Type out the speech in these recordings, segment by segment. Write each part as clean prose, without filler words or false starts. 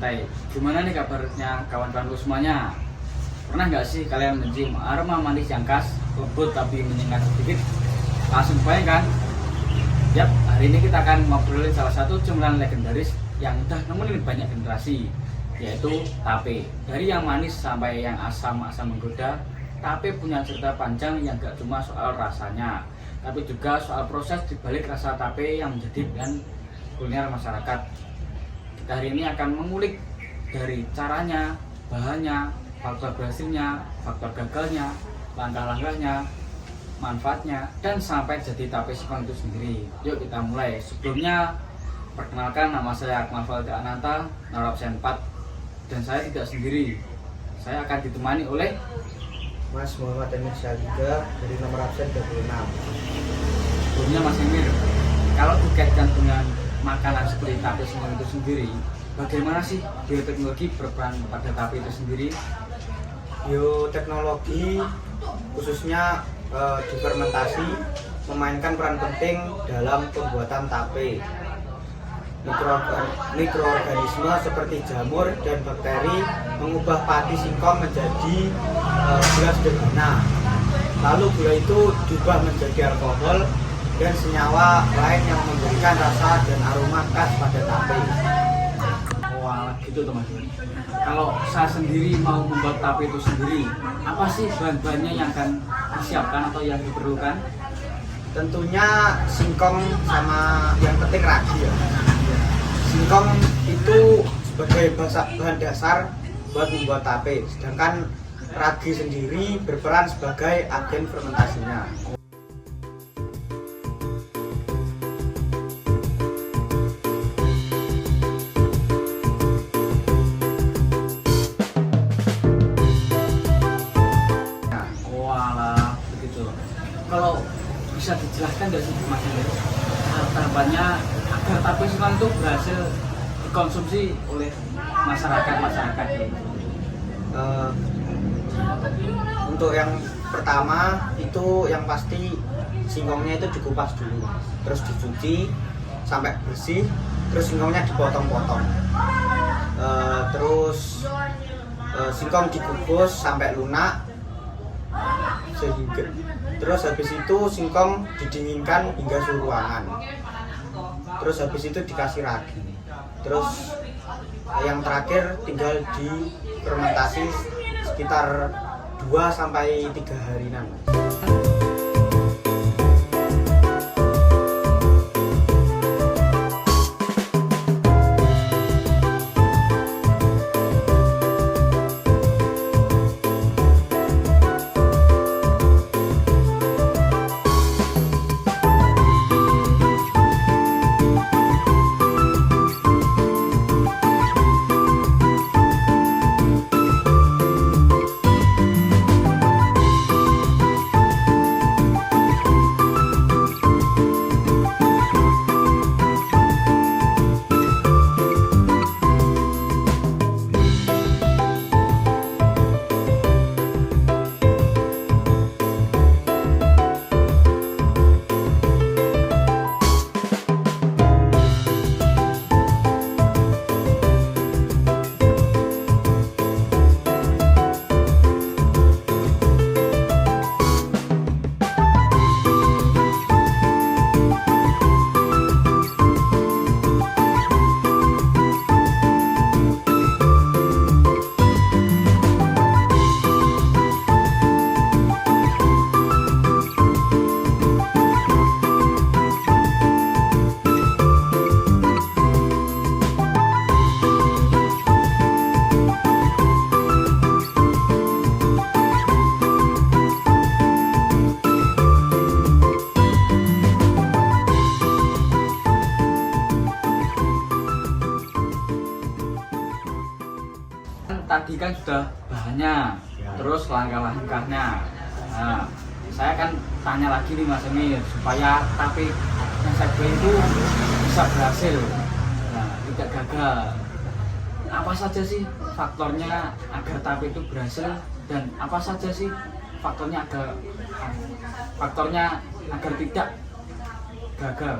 santai. Gimana nih kabarnya kawan-kawanku semuanya? Pernah nggak sih kalian mencium aroma manis yang khas, lembut tapi menyengat sedikit? Langsung bayangkan. Yap, hari ini kita akan ngobrolin salah satu cemilan legendaris yang udah nemenin banyak generasi, yaitu tape. Dari yang manis sampai yang asam-asam menggoda, tape punya cerita panjang yang gak cuma soal rasanya, tapi juga soal proses dibalik rasa tape yang menjadi pilihan kuliner masyarakat. Kita hari ini akan mengulik dari caranya, bahannya, faktor berhasilnya, faktor gagalnya, langkah-langkahnya, manfaatnya, dan sampai jadi tape singkong itu sendiri. Yuk kita mulai. Sebelumnya, perkenalkan, nama saya Akmal Valda Ananta, Narapsen 4, dan saya tidak sendiri. Saya akan ditemani oleh Mas Muhammad Emir Syahliga dari nomor absen 26. sebelumnya Mas Emir. Kalau dikaitkan dengan makanan seperti tape singkong itu sendiri, bagaimana sih bioteknologi berperan pada tape itu sendiri? Bioteknologi khususnya di fermentasi memainkan peran penting dalam pembuatan tape. Mikroorganisme seperti jamur dan bakteri mengubah pati singkong menjadi gula sederhana. Lalu gula itu diubah menjadi alkohol dan senyawa lain yang memberikan rasa dan aroma khas pada tape. Wah, gitu teman-teman. Kalau saya sendiri mau membuat tape itu sendiri, apa sih bahan-bahannya yang akan disiapkan atau yang diperlukan? Tentunya singkong sama yang penting ragi ya. Singkong itu sebagai bahan dasar buat membuat tape, sedangkan ragi sendiri berperan sebagai agen fermentasinya. Walah, begitu. Kalau bisa dijelaskan nggak sih Mas Emir, tahapannya agar tape singkong itu berhasil dikonsumsi oleh masyarakat gitu? Untuk yang pertama itu yang pasti singkongnya itu dikupas dulu, terus dicuci sampai bersih, terus singkongnya dipotong-potong, terus singkong dikukus sampai lunak, sehingga terus habis itu singkong didinginkan hingga suhu ruangan, terus habis itu dikasih ragi, terus yang terakhir tinggal di fermentasi sekitar 2-3 harian. Tadi kan sudah bahannya, terus langkah-langkahnya. Nah, saya akan tanya lagi nih Mas Emir, supaya tape yang saya beli itu bisa berhasil, nah, tidak gagal. Apa saja sih faktornya agar tape itu berhasil, dan apa saja sih faktornya agar tidak gagal?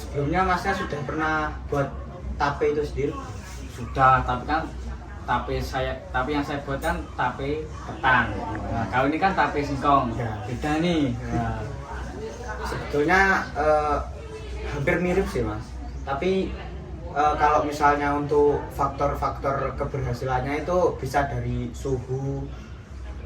Sebelumnya masnya sudah pernah buat tape itu sendiri? sudah, tapi yang saya buat kan tape ketan. Nah, kalau ini kan tape singkong, Ya. beda nih. Nah, Sebetulnya hampir mirip sih mas, tapi kalau misalnya untuk faktor-faktor keberhasilannya itu bisa dari suhu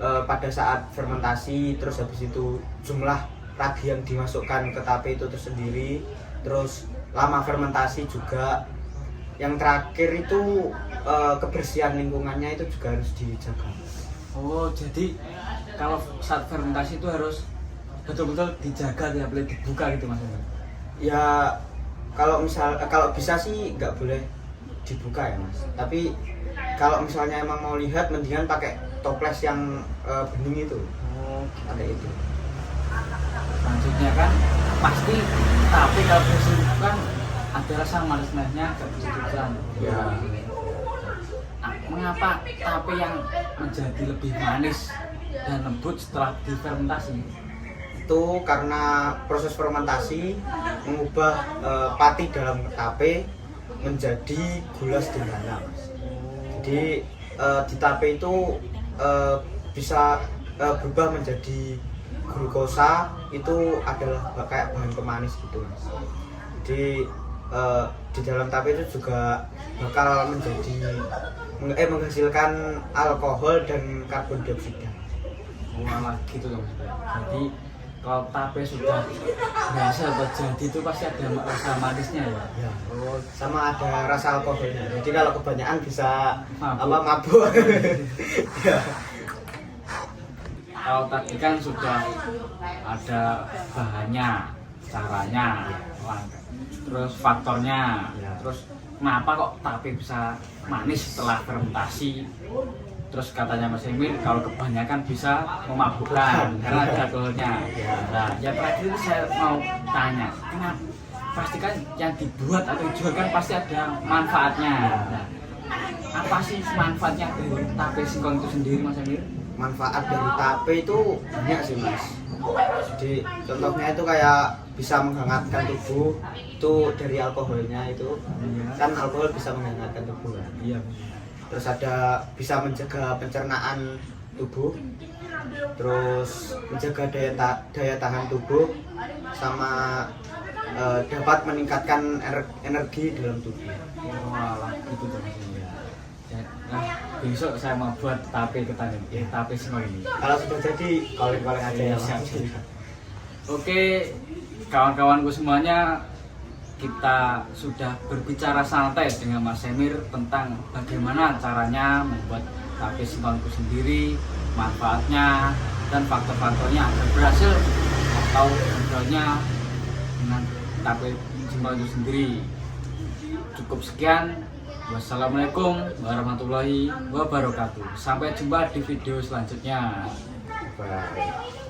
pada saat fermentasi, terus habis itu jumlah ragi yang dimasukkan ke tape itu tersendiri, terus lama fermentasi juga. Yang terakhir itu kebersihan lingkungannya itu juga harus dijaga. oh, jadi kalau saat fermentasi itu harus betul-betul dijaga, tidak boleh dibuka gitu mas. Ya kalau bisa sih nggak boleh dibuka ya mas, tapi kalau misalnya emang mau lihat mendingan pakai toples yang bening itu, Oh, pakai itu. selanjutnya kan pasti tape kalau kan ada rasa manis-manisnya kebetulan. Ya. Nah, mengapa tape yang menjadi lebih manis dan lembut setelah difermentasi? Itu karena proses fermentasi mengubah pati dalam tape menjadi gula sederhana mas. Jadi di tape itu bisa berubah menjadi glukosa, itu adalah kayak bahan pemanis gitu mas. Jadi di dalam tape itu juga bakal menghasilkan alkohol dan karbon dioksida. Malah gitu dong. Jadi kalau tape sudah berhasil terjadi itu pasti ada rasa manisnya ya. Ya. Sama ada rasa alkoholnya. Jadi kalau kebanyakan bisa Mabuk. mabuk. Ya. Kalau tadi kan sudah ada bahannya, caranya, terus faktornya, Ya. terus kenapa kok tape bisa manis setelah fermentasi? Terus katanya Mas Emil kalau kebanyakan bisa memabukkan karena ada alkoholnya. Nah, yang terakhir itu saya mau tanya, kenapa? Pasti kan yang dibuat atau dijual kan pasti ada manfaatnya. Nah, apa sih manfaatnya dari tape singkong itu sendiri Mas Emil? Manfaat dari tape itu banyak sih mas. Jadi contohnya itu kayak bisa menghangatkan tubuh, itu dari alkoholnya itu. Kan alkohol bisa menghangatkan tubuh kan. Iya. Terus ada bisa menjaga pencernaan tubuh, terus menjaga daya tahan tubuh, sama dapat meningkatkan energi dalam tubuh. Walah, itu tuh Mas Emil. Nah, besok saya mau buat tape ketan ini, tape singkong ini. Kalau sudah jadi, koleng-koleng aja ya Siap, mas. siap. Oke, kawan-kawanku semuanya, kita sudah berbicara santai dengan Mas Emir tentang bagaimana caranya membuat tape singkong itu sendiri, manfaatnya, dan faktor-faktornya agar berhasil atau gagalnya dengan tape singkong itu sendiri. Cukup sekian. Wassalamualaikum warahmatullahi wabarakatuh. Sampai jumpa di video selanjutnya. Baik.